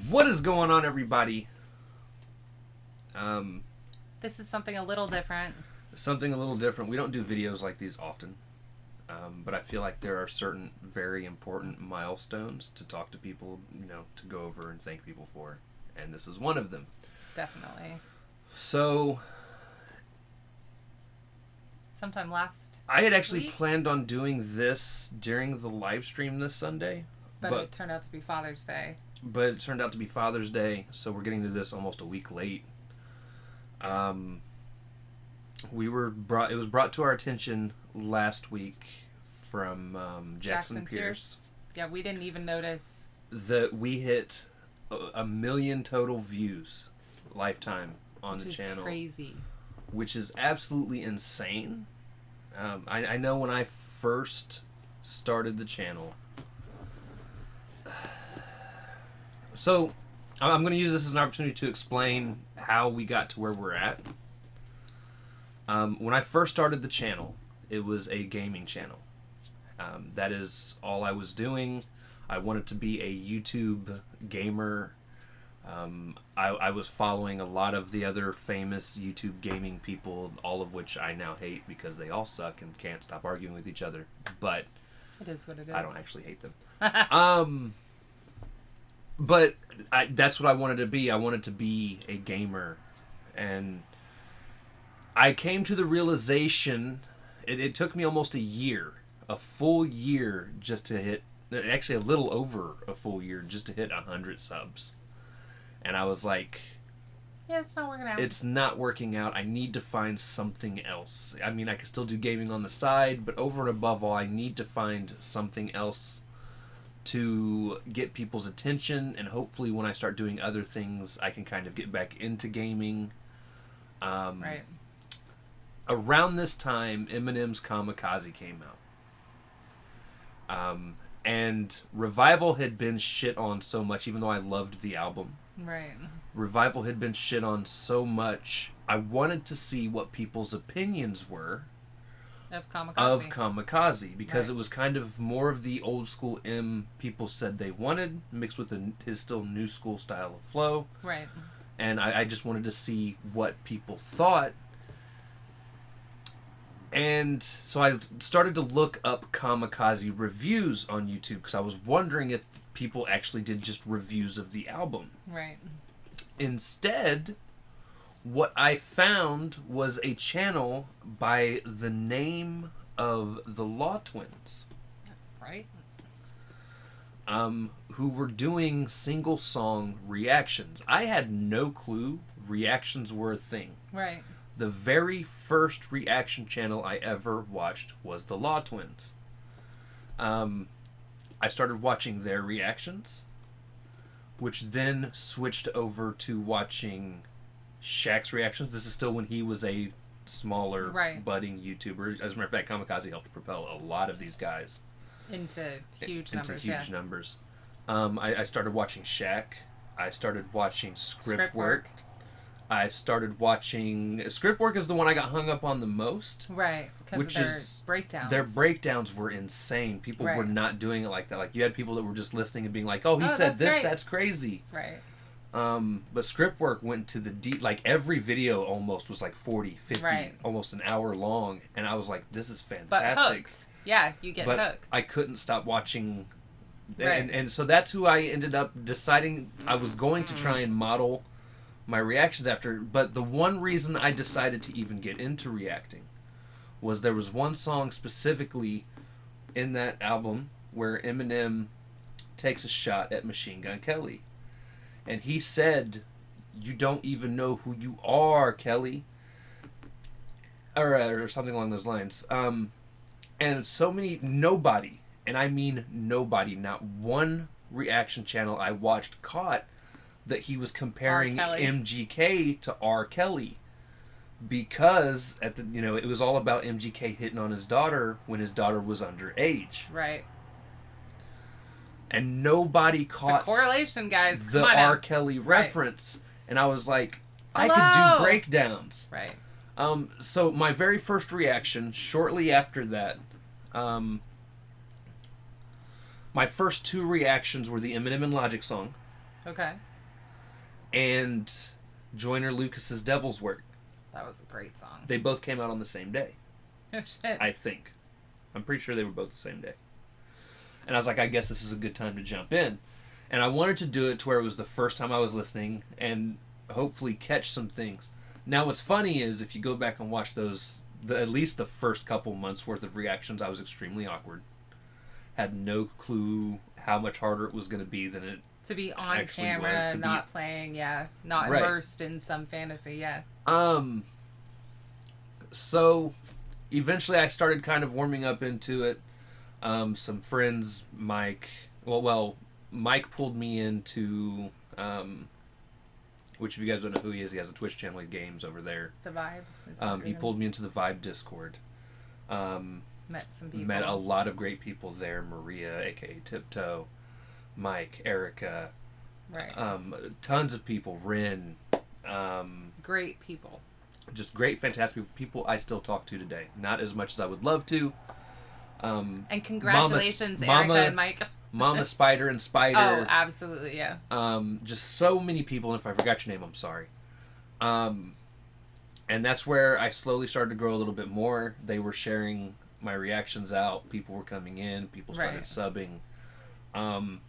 What is going on, everybody? This is something a little different. Something a little different. We don't do videos like these often, but I feel like there are certain very important milestones to talk to people, to go over and thank people for, and this is one of them. Definitely. So, sometime last I had actually week? planned on doing this during the live stream this Sunday, But it turned out to be Father's Day. But it turned out to be Father's Day, so we're getting to this almost a week late. It was brought to our attention last week from Jackson Pierce. Yeah, we didn't even notice that we hit a million total views lifetime on the channel. Which is crazy. Which is absolutely insane. I know when I first started the channel. So, I'm going to use this as an opportunity to explain how we got to where we're at. When I first started the channel, it was a gaming channel. That is all I was doing. I wanted to be a YouTube gamer. I was following a lot of the other famous YouTube gaming people, all of which I now hate because they all suck and can't stop arguing with each other. But it is what it is. I don't actually hate them. But that's what I wanted to be. I wanted to be a gamer. And I came to the realization, it took me almost a full year just to hit, actually a little over a full year just to hit 100 subs. And I was like, yeah, it's not working out. It's not working out. I need to find something else. I mean, I can still do gaming on the side, but over and above all, I need to find something else to get people's attention, and hopefully when I start doing other things, I can kind of get back into gaming. Right. Around this time, Eminem's Kamikaze came out. And Revival had been shit on so much, even though I loved the album. Right. Revival had been shit on so much, I wanted to see what people's opinions were Of Kamikaze, because right. It was kind of more of the old school M people said they wanted, mixed with his still new school style of flow. Right. And I just wanted to see what people thought. And so I started to look up Kamikaze reviews on YouTube, because I was wondering if people actually did just reviews of the album. Right. Instead, what I found was a channel by the name of the Law Twins. Right. Who were doing single song reactions. I had no clue reactions were a thing. Right. The very first reaction channel I ever watched was the Law Twins. I started watching their reactions, which then switched over to watching Shaq's reactions. This is still when he was a smaller, budding YouTuber. As a matter of fact, Kamikaze helped propel a lot of these guys into huge numbers. I started watching Shaq. I started watching Script Work. I started watching... Script Work is the one I got hung up on the most. Right, because of their breakdowns. Their breakdowns were insane. People were not doing it like that. Like, you had people that were just listening and being like, oh, he said this, that's crazy. Right. But Script Work went to the deep... Like, every video almost was like 40, 50, almost an hour long. And I was like, this is fantastic. But hooked. Yeah, you get hooked. I couldn't stop watching... And so that's who I ended up deciding I was going to try and model my reactions after. But the one reason I decided to even get into reacting was there was one song specifically in that album where Eminem takes a shot at Machine Gun Kelly. And he said, "You don't even know who you are, Kelly." Or something along those lines. And so many... Nobody, and I mean nobody, not one reaction channel I watched caught that he was comparing MGK to R. Kelly, because it was all about MGK hitting on his daughter when his daughter was underage. Right. And nobody caught the correlation, guys. The R. Kelly reference. And I was like, I could do breakdowns. Right. So my very first reaction, shortly after that, my first two reactions were the Eminem and Logic song, Okay. And Joyner Lucas's Devil's Work. That was a great song. They both came out on the same day. Oh, shit. I think. I'm pretty sure they were both the same day. And I was like, I guess this is a good time to jump in. And I wanted to do it to where it was the first time I was listening and hopefully catch some things. Now, what's funny is if you go back and watch those, at least the first couple months worth of reactions, I was extremely awkward. Had no clue how much harder it was going to be than it to be on camera, not playing, not right. immersed in some fantasy, So, eventually I started kind of warming up into it. Some friends, Mike pulled me into, which if you guys don't know who he is, he has a Twitch channel, he games over there. The Vibe. He pulled me into the Vibe Discord. Met some people. Met a lot of great people there. Maria, aka Tiptoe, Mike, Erica. Right. Tons of people. Rin. Great people. Just great, fantastic people I still talk to today. Not as much as I would love to. And congratulations, Erica and Mike. Mama Spider and Spider. Oh, absolutely, yeah. Just so many people, and if I forgot your name, I'm sorry. And that's where I slowly started to grow a little bit more. They were sharing my reactions out. People were coming in. People started subbing. And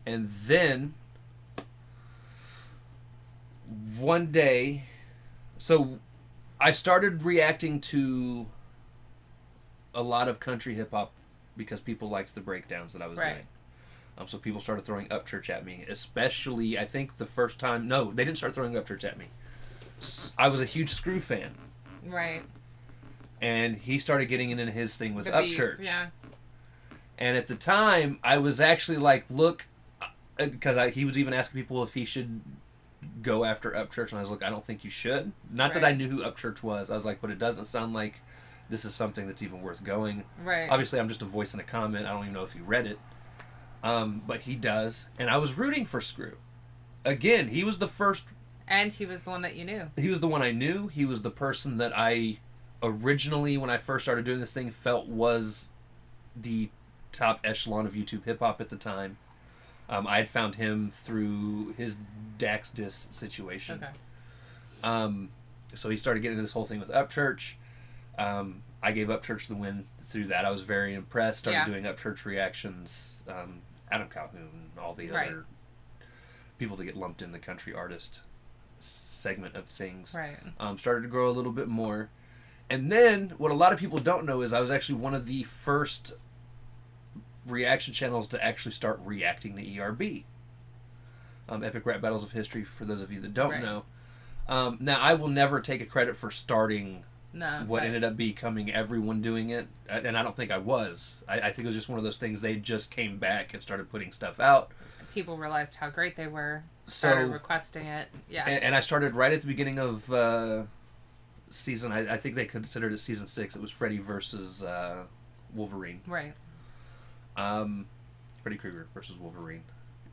then one day, so I started reacting to a lot of country hip hop because people liked the breakdowns that I was doing. So people started throwing Upchurch at me, especially I think the first time. No, they didn't start throwing Upchurch at me. I was a huge Screw fan. Right. And he started getting into his thing with Upchurch. Yeah. And at the time, I was actually like, look, because he was even asking people if he should go after Upchurch, and I was like, I don't think you should. Not that I knew who Upchurch was. I was like, but it doesn't sound like this is something that's even worth going. Right. Obviously, I'm just a voice in a comment. I don't even know if he read it. But he does. And I was rooting for Screw. Again, he was the first. And he was the one that you knew. He was the one I knew. He was the person that I originally, when I first started doing this thing, felt was the top echelon of YouTube hip-hop at the time. I had found him through his Dax Diss situation. Okay. So he started getting into this whole thing with Upchurch. I gave Upchurch the win through that. I was very impressed. Started doing Upchurch reactions. Adam Calhoun, all the other people that get lumped in the country artist segment of things. Right. Started to grow a little bit more. And then, what a lot of people don't know is I was actually one of the first reaction channels to actually start reacting to ERB. Epic Rap Battles of History, for those of you that don't know. Now, I will never take a credit for starting what ended up becoming everyone doing it. And I don't think I was. I think it was just one of those things. They just came back and started putting stuff out. People realized how great they were. Started requesting it. Yeah. And I started right at the beginning of season, I think they considered it season 6. It was Freddy versus Wolverine. Right. Freddy Krueger versus Wolverine.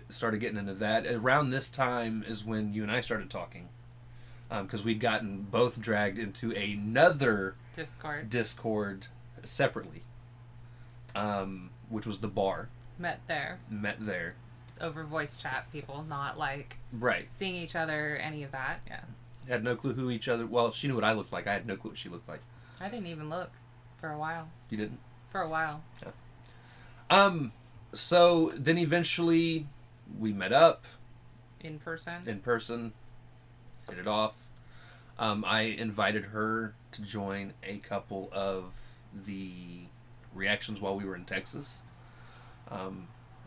Started getting into that. Around this time is when you and I started talking. Because we'd gotten both dragged into another Discord separately. Which was the bar. Met there. Over voice chat people, not like seeing each other, any of that. Yeah. Had no clue who each other. Well, she knew what I looked like. I had no clue what she looked like. I didn't even look for a while. You didn't? For a while. Yeah. So then eventually we met up. In person. Hit it off. I invited her to join a couple of the reactions while we were in Texas.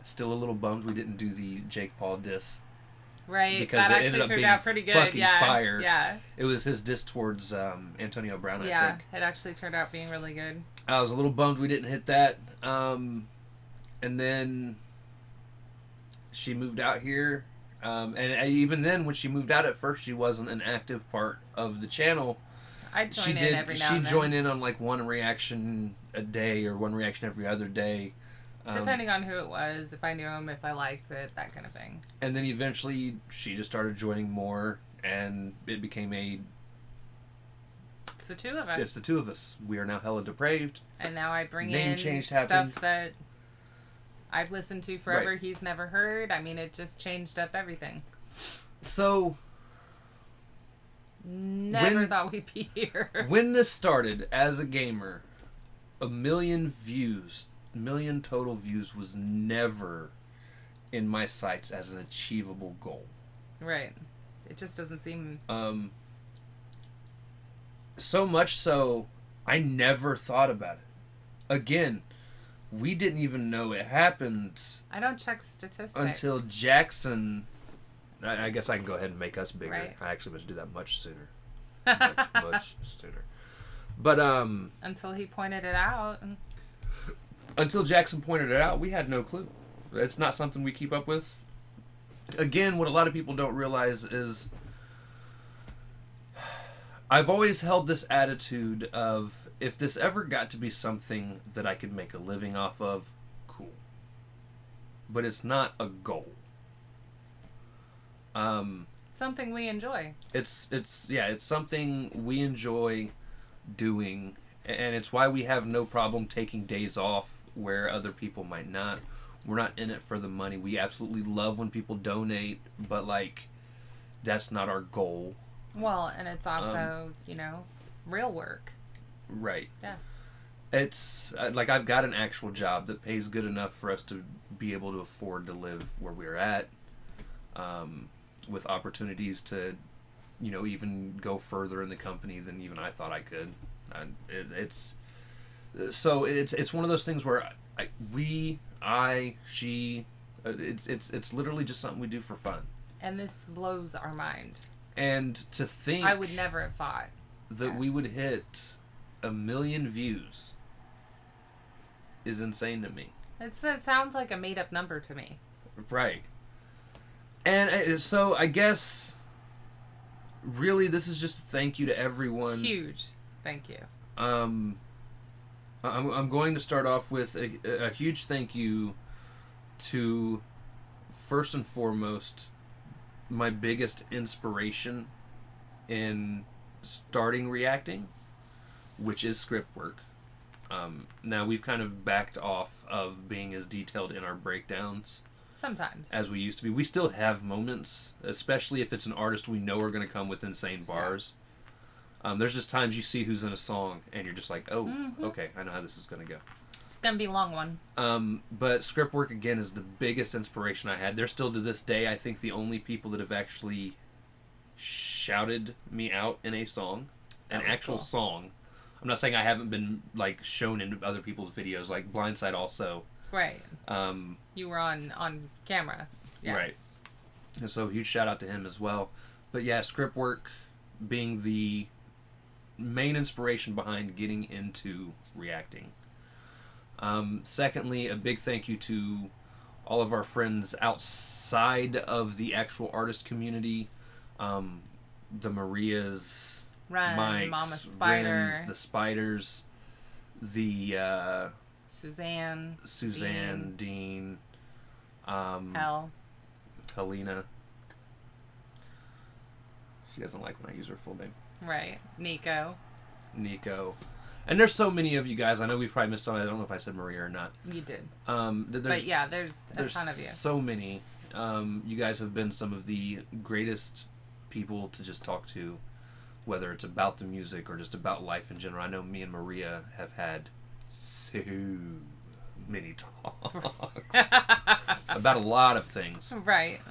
Still a little bummed we didn't do the Jake Paul diss. Right, because that actually turned out pretty good. Fucking fire. Yeah. It was his diss towards Antonio Brown, I think. Yeah, it actually turned out being really good. I was a little bummed we didn't hit that. And then she moved out here. And even then, when she moved out, at first she wasn't an active part of the channel. I'd join in every now and then. She'd join in on like one reaction a day or one reaction every other day. Depending on who it was, if I knew him, if I liked it, that kind of thing. And then eventually she just started joining more, and it became It's the two of us. It's the two of us. We are now HellaDepraved. And now I bring Name in change stuff happened. that I've listened to forever. Right. He's never heard. I mean, it just changed up everything. So... Never thought we'd be here. When this started, as a gamer, 1 million total views was never in my sights as an achievable goal. Right. It just doesn't seem... So much so, I never thought about it. Again, we didn't even know it happened. I don't check statistics. Until Jackson... I guess I can go ahead and make us bigger. Right. I actually must do that much sooner. much sooner. But, until he pointed it out. Until Jackson pointed it out, we had no clue. It's not something we keep up with. Again, what a lot of people don't realize is... I've always held this attitude of, if this ever got to be something that I could make a living off of, cool. But it's not a goal. Something we enjoy. It's something we enjoy doing, and it's why we have no problem taking days off where other people might not. We're not in it for the money. We absolutely love when people donate, but like, that's not our goal. Well, and it's also, real work. Right. Yeah. It's like, I've got an actual job that pays good enough for us to be able to afford to live where we're at. With opportunities to, even go further in the company than even I thought I could. It's one of those things where she, it's literally just something we do for fun. And this blows our mind. And to think I would never have thought that we would hit 1 million views is insane to me. It sounds like a made up number to me. Right. And so I guess, really, this is just a thank you to everyone. Huge thank you. I'm going to start off with a huge thank you to, first and foremost, my biggest inspiration in starting reacting, which is script work. Now, we've kind of backed off of being as detailed in our breakdowns sometimes as we used to be. We still have moments, especially if it's an artist we know are going to come with insane bars. Yeah. There's just times you see who's in a song and you're just like, oh, okay, I know how this is going to go. It's going to be a long one. But script work, again, is the biggest inspiration I had. They're still, to this day, I think, the only people that have actually shouted me out in a song. An actual song. I'm not saying I haven't been, like, shown in other people's videos, like Blindside also. Right. You were on camera. Yeah. Right. And so huge shout out to him as well. But yeah, script work being the main inspiration behind getting into reacting. Secondly, a big thank you to all of our friends outside of the actual artist community. The Marias, Ren, Mikes, Mama Spider, Rens, the Spiders, the Suzanne, Dean, Helena. She doesn't like when I use her full name. Right. Nico. And there's so many of you guys. I know we've probably missed some. I don't know if I said Maria or not. You did. But yeah, there's a ton of you. So many. You guys have been some of the greatest people to just talk to, whether it's about the music or just about life in general. I know me and Maria have had so many talks about a lot of things. Right.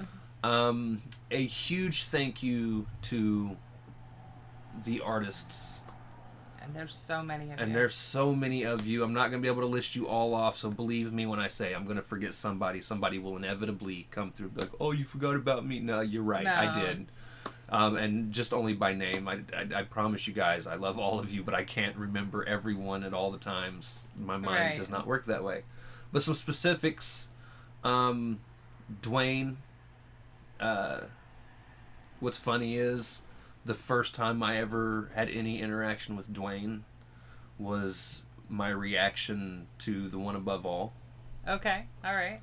A huge thank you to the artists. And there's so many of you. And there's so many of you. I'm not going to be able to list you all off, so believe me when I say I'm going to forget somebody. Somebody will inevitably come through and be like, oh, you forgot about me. No, you're right. No. I did. And just only by name. I promise you guys, I love all of you, but I can't remember everyone at all the times. My mind does not work that way. But some specifics. Dwayne. What's funny is the first time I ever had any interaction with Dwayne was my reaction to The One Above All. Okay, all right.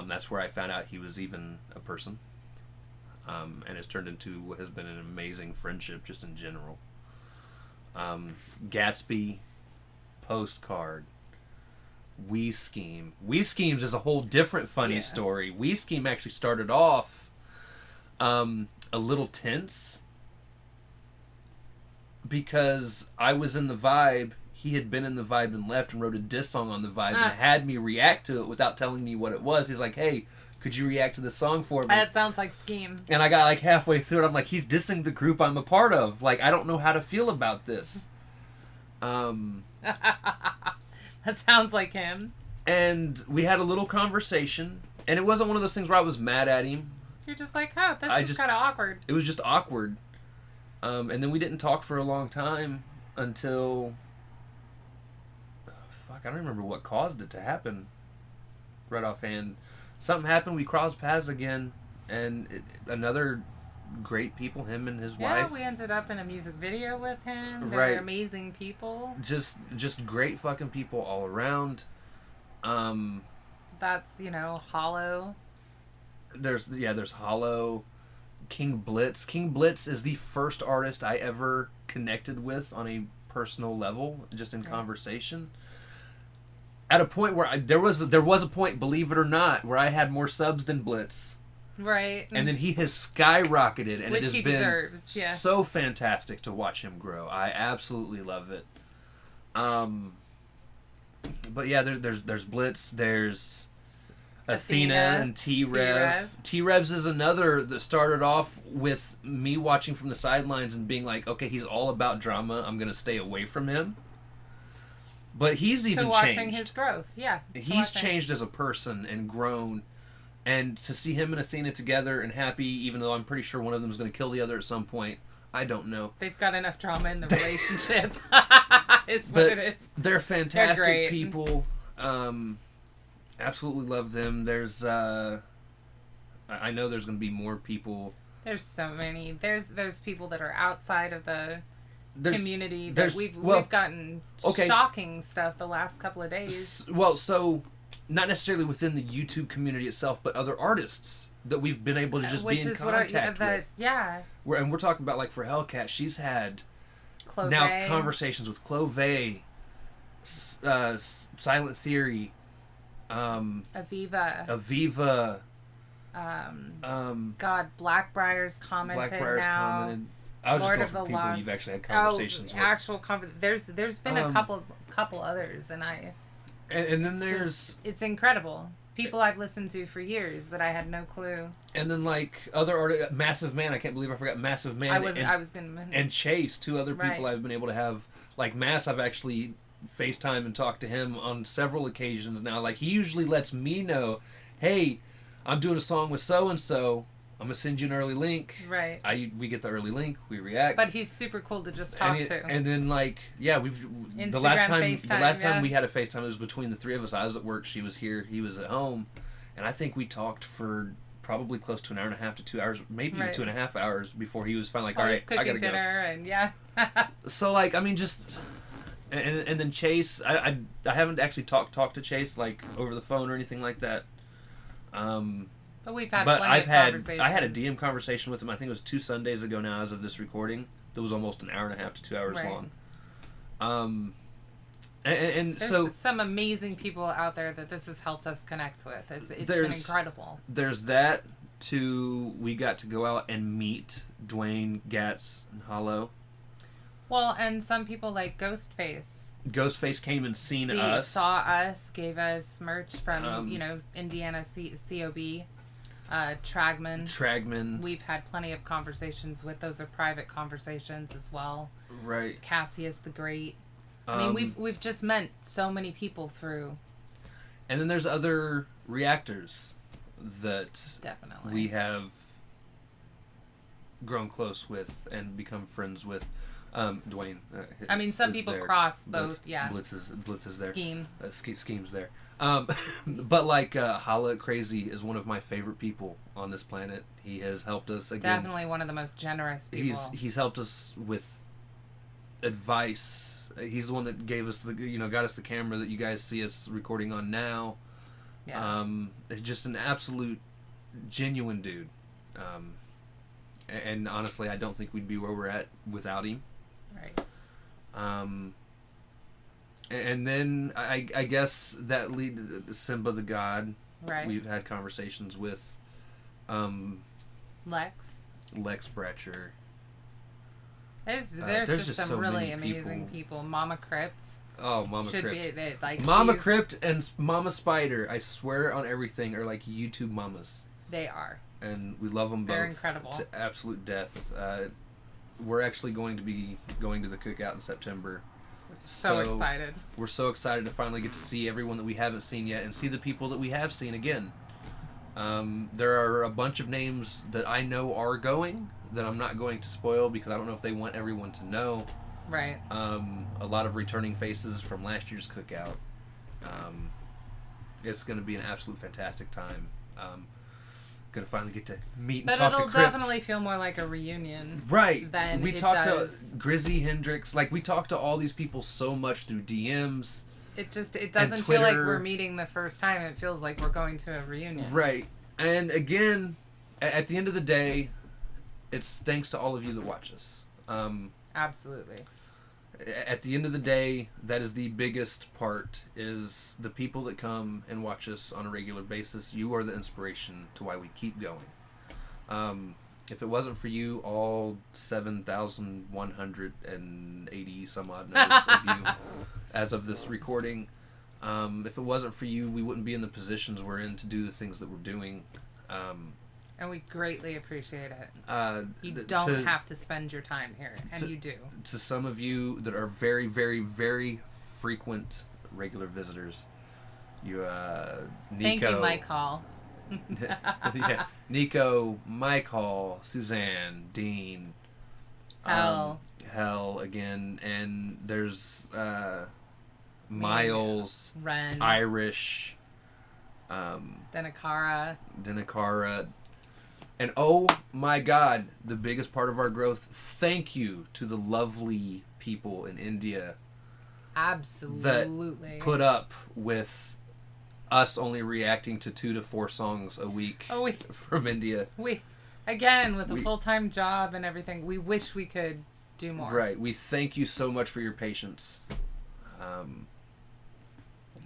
That's where I found out he was even a person. And it's turned into what has been an amazing friendship just in general. Gatsby, Postcard, We Scheme. We Schemes is a whole different funny story. We Scheme actually started off a little tense because I was in the vibe. He had been in the vibe and left and wrote a diss song on the vibe and had me react to it without telling me what it was. He's like, hey, could you react to this song for me? That sounds like Scheme. And I got like halfway through it. I'm like, he's dissing the group I'm a part of. Like, I don't know how to feel about this. That sounds like him. And we had a little conversation. And it wasn't one of those things where I was mad at him. You're just like, oh, that's just kind of awkward. It was just awkward. And then we didn't talk for a long time until... I don't remember what caused it to happen right offhand. Something happened, we crossed paths again, and another great people, him and his wife. Yeah, we ended up in a music video with him. They're amazing people. Just great fucking people all around. That's, Hollow. There's Hollow. King Blitz. King Blitz is the first artist I ever connected with on a personal level, just in conversation. At a point where there was a point, believe it or not, where I had more subs than Blitz. Right. And then he has skyrocketed, and which it has he been deserves. So fantastic to watch him grow. I absolutely love it. But yeah, there's Blitz, there's Athena and T-Rev. T-Revs is another that started off with me watching from the sidelines and being like, okay, he's all about drama. I'm going to stay away from him. But he's even changed. Watching his growth, He's changed as a person and grown. And to see him and Athena together and happy, even though I'm pretty sure one of them is going to kill the other at some point, I don't know. They've got enough drama in the relationship. It's what it is. They're fantastic people. Absolutely love them. There's, I know there's going to be more people. There's so many. There's people that are outside of the community that we've gotten shocking stuff the last couple of days. Well, so not necessarily within the YouTube community itself, but other artists that we've been able to just be in contact with. Yeah. And we're talking about, like, for Hellcat, she's had now conversations with Clove, Silent Theory, Aviva. Blackbriar's commented now. I was Lord just going for people you've actually had conversations with. There's been a couple others, and then there's it's incredible. People I've listened to for years that I had no clue. And then, like, other artists, Massive Man. I can't believe I forgot Massive Man. I was gonna. And Chase, two other people I've been able to have. Like Mass, I've actually FaceTime and talked to him on several occasions now. Like, he usually lets me know, hey, I'm doing a song with so and so. I'm gonna send you an early link. Right. We get the early link. We react. But he's super cool to just talk to. And then, like, Instagram, the last FaceTime, time we had a FaceTime, it was between the three of us. I was at work. She was here. He was at home, and I think we talked for probably close to an hour and a half to 2 hours, maybe even 2.5 hours before he was finally like, all right, I gotta dinner go. And So, like, I mean, just. And then Chase, I haven't actually talked to Chase, like, over the phone or anything like that. But we've had plenty of conversations. I had a DM conversation with him, I think it was 2 Sundays ago now as of this recording. That was almost an hour and a half to 2 hours long. And there's so... some amazing people out there that this has helped us connect with. It's been incredible. There's that, we got to go out and meet Dwayne, Gats, and Hollow. Well, and some people like Ghostface. Ghostface came and saw us, gave us merch from, Indiana COB. Tragman. We've had plenty of conversations with. Those are private conversations as well. Right. Cassius the Great. I mean, we've just met so many people through. And then there's other reactors that definitely we have grown close with and become friends with. Dwayne. Some people there. Cross both. Blitz is there. Scheme. Scheme's there. But like Holla Crazy is one of my favorite people on this planet. He has helped us again. Definitely one of the most generous people. He's helped us with advice. He's the one that gave us got us the camera that you guys see us recording on now. Yeah. Just an absolute genuine dude. And honestly, I don't think we'd be where we're at without him. Right. And then I guess that lead to Simba the God. Right. We've had conversations with Lex Bratcher. There's just some really amazing people. Mama Crypt. Oh, Mama Crypt. Should be like Mama Crypt and Mama Spider, I swear on everything, are like YouTube mamas. They are. And we love them both. They're incredible. To absolute death. We're actually going to be going to the cookout in September. We're so excited. We're so excited to finally get to see everyone that we haven't seen yet and see the people that we have seen again. There are a bunch of names that I know are going that I'm not going to spoil because I don't know if they want everyone to know. Right. A lot of returning faces from last year's cookout. It's going to be an absolute fantastic time. Going to finally get to meet and talk to Crypt. But it'll definitely feel more like a reunion. Right. Than we talked to Grizzy Hendrix. Like, we talked to all these people so much through DMs. It doesn't feel like we're meeting the first time. It feels like we're going to a reunion. Right. And again, at the end of the day, it's thanks to all of you that watch us. Absolutely. At the end of the day, that is the biggest part, is the people that come and watch us on a regular basis. You are the inspiration to why we keep going. If it wasn't for you, all 7,180 some odd numbers of you as of this recording, if it wasn't for you, we wouldn't be in the positions we're in to do the things that we're doing. And we greatly appreciate it. You don't have to spend your time here, and you do. To some of you that are very, very, very frequent regular visitors, you, Nico. Thank you, Mike Hall. Yeah, Nico, Mike Hall, Suzanne, Dean, Hell again, and there's Miles, Ren, Irish, Denakara. And oh my God, the biggest part of our growth, thank you to the lovely people in India. Absolutely. That put up with us only reacting to 2 to 4 songs a week from India. Again, with a full-time job and everything, we wish we could do more. Right. We thank you so much for your patience.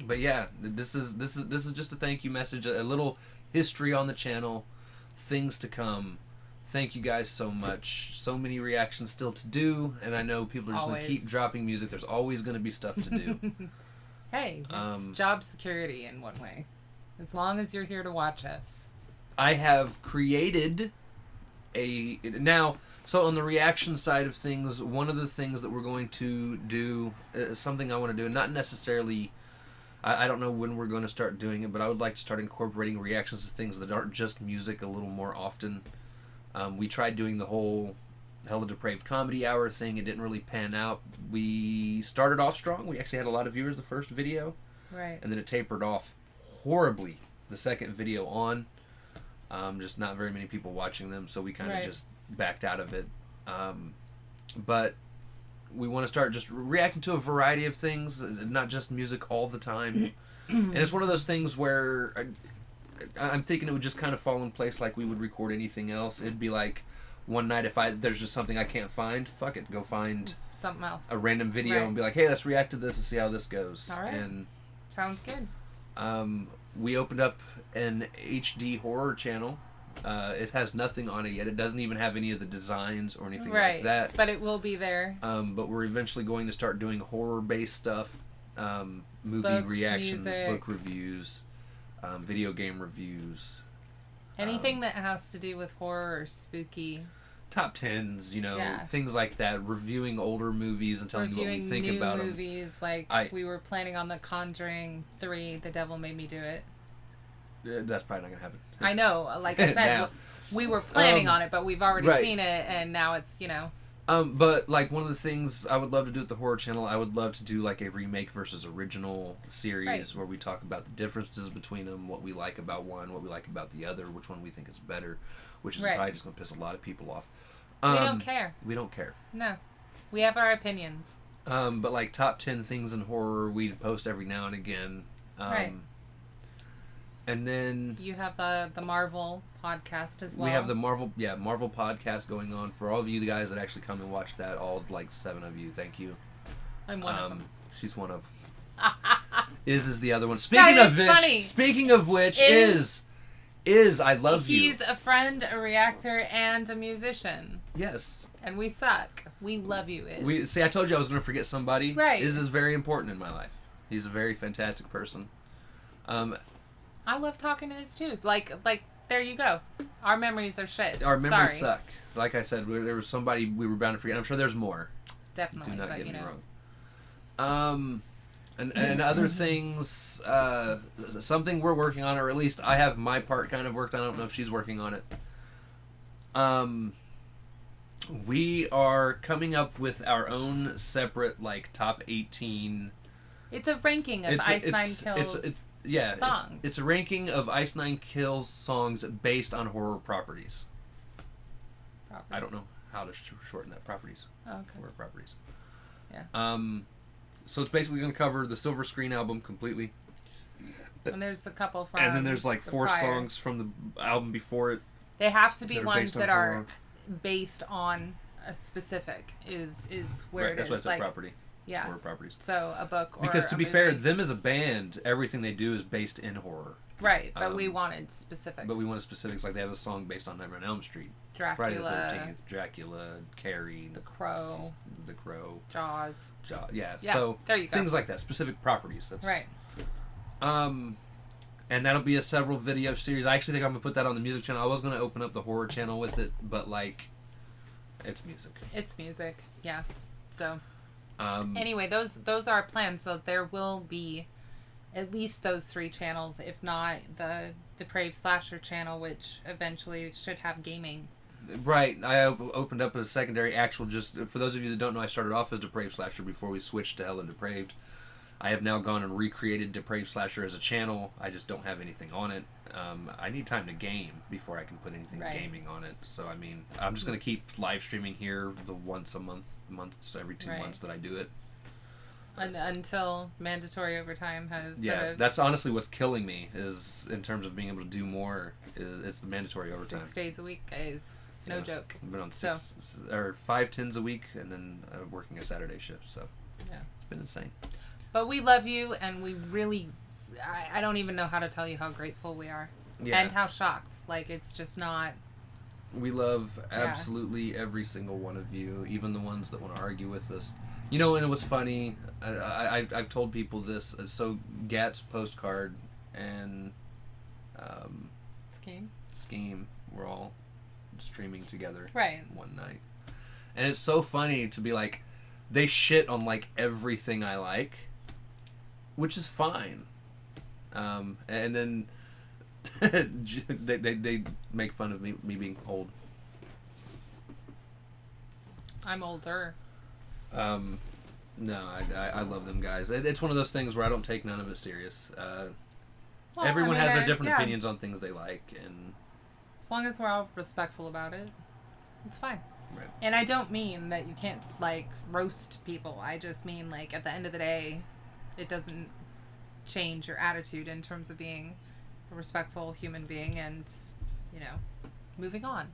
But yeah, this is just a thank you message, a little history on the channel, things to come. Thank you guys so much. So many reactions still to do, and I know people are just going to keep dropping music. There's always going to be stuff to do. Hey, it's job security in one way. As long as you're here to watch us. I have created so on the reaction side of things, one of the things that we're going to do, something I want to do, not necessarily, I don't know when we're going to start doing it, but I would like to start incorporating reactions to things that aren't just music a little more often. We tried doing the whole HellaDepraved comedy hour thing. It didn't really pan out. We started off strong. We actually had a lot of viewers the first video. Right. And then it tapered off horribly the second video on. Just not very many people watching them, so we kind of just backed out of it. But we want to start just reacting to a variety of things, not just music all the time. And it's one of those things where I'm thinking it would just kind of fall in place like we would record anything else. It'd be like one night if there's just something I can't find, fuck it, go find something else, a random video, and be like, hey, let's react to this and see how this goes. All right. And sounds good. We opened up an HD horror channel. It has nothing on it yet. It doesn't even have any of the designs or anything like that. But it will be there. But we're eventually going to start doing horror-based stuff. Movie Books, reactions, music. Book reviews, video game reviews. Anything that has to do with horror or spooky. Top 10s, things like that. Reviewing older movies and telling you what we think about them. Reviewing new movies, like we were planning on The Conjuring 3, The Devil Made Me Do It. That's probably not going to happen. I know. Like I said, we were planning on it, but we've already seen it, and now it's, But, like, one of the things I would love to do at the Horror Channel, I would love to do, like, a remake versus original series where we talk about the differences between them, what we like about one, what we like about the other, which one we think is better, which is probably just going to piss a lot of people off. We don't care. We don't care. No. We have our opinions. But, like, top 10 things in horror, we post every now and again. And then you have the Marvel podcast as well. We have the Marvel podcast going on. For all of you guys that actually come and watch that, all like 7 of you, thank you. I'm one of them. She's one of. Is the other one. Speaking of which, is I love you. He's a friend, a reactor, and a musician. Yes. And we suck. We love you, Iz. I told you I was going to forget somebody. Right. Iz is very important in my life. He's a very fantastic person. I love talking to Iz too. Like, there you go. Our memories are shit. Our memories suck. Like I said, there was somebody we were bound to forget. I'm sure there's more. Definitely. Do not get me wrong. And other things, something we're working on, or at least I have my part kind of worked on. I don't know if she's working on it. We are coming up with our own separate, top 18. It's a ranking of Ice Nine Kills songs. It's a ranking of Ice Nine Kills songs based on horror properties. I don't know how to shorten that. Properties. Oh, okay. Horror properties. Yeah. So it's basically going to cover the Silver Screen album completely. And there's a couple from. And then there's 4 songs from the album before it. They have to be ones that are based on a specific. Is where it is. That's why it's a property. Yeah. Horror properties. So a book or because to be fair, them as a band, everything they do is based in horror. Right, but we wanted specifics. But we wanted specifics, like they have a song based on Nightmare on Elm Street. Dracula. Friday the 13th, Dracula, Carrie. The Crow. Jaws. Yeah, yeah, so there you go. Things like that, specific properties. That's, right. And that'll be a several video series. I actually think I'm going to put that on the music channel. I was going to open up the horror channel with it, but it's music. It's music, yeah. So... anyway, those are our plans. So there will be at least those 3 channels, if not the Depraved Slasher channel, which eventually should have gaming. Right. I opened up a secondary actual, just for those of you that don't know, I started off as Depraved Slasher before we switched to HellaDepraved. I have now gone and recreated Depraved Slasher as a channel. I just don't have anything on it. I need time to game before I can put anything gaming on it. So, I'm just going to keep live streaming here the once a month, every 2 months that I do it. Until mandatory overtime has that's honestly what's killing me, is in terms of being able to do more, it's the mandatory overtime. 6 days a week, guys. It's no joke. I've been on 5 tens a week, and then working a Saturday shift, so it's been insane. But we love you, and we really... I don't even know how to tell you how grateful we are. Yeah. And how shocked. It's just not... We love absolutely every single one of you, even the ones that want to argue with us. And it was funny, I've told people this, so Gat's postcard and Scheme were all streaming together one night. And it's so funny to be they shit on everything I like, which is fine. And then they make fun of me being old. I'm older. No, I love them guys. It's one of those things where I don't take none of it serious. Everyone has their different opinions on things they like, and as long as we're all respectful about it, it's fine. Right. And I don't mean that you can't roast people. I just mean at the end of the day, it doesn't change your attitude in terms of being a respectful human being and moving on.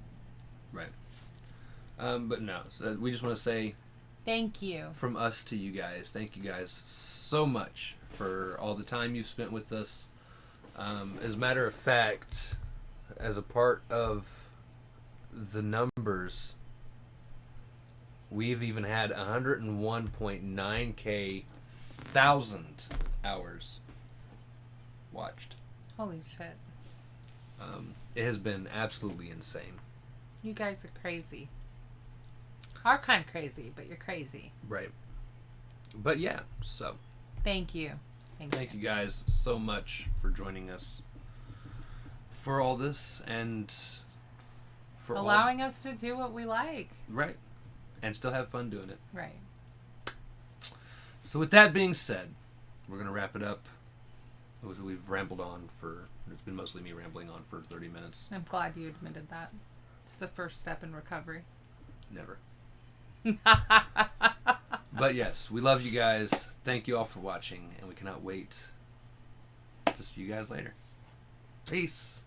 Right. But no, so we just want to say thank you from us to you guys. Thank you guys so much for all the time you've spent with us. As a matter of fact, as a part of the numbers, we've even had 101.9K thousand hours watched. Holy shit. It has been absolutely insane. You guys are crazy. Are kind of crazy, but you're crazy. Right. But yeah, so. Thank you. Thank you guys so much for joining us for all this and for allowing us to do what we like. Right. And still have fun doing it. Right. So with that being said, we're going to wrap it up. We've rambled on it's been mostly me rambling on for 30 minutes. I'm glad you admitted that. It's the first step in recovery. Never. But yes, we love you guys. Thank you all for watching, and we cannot wait to see you guys later. Peace.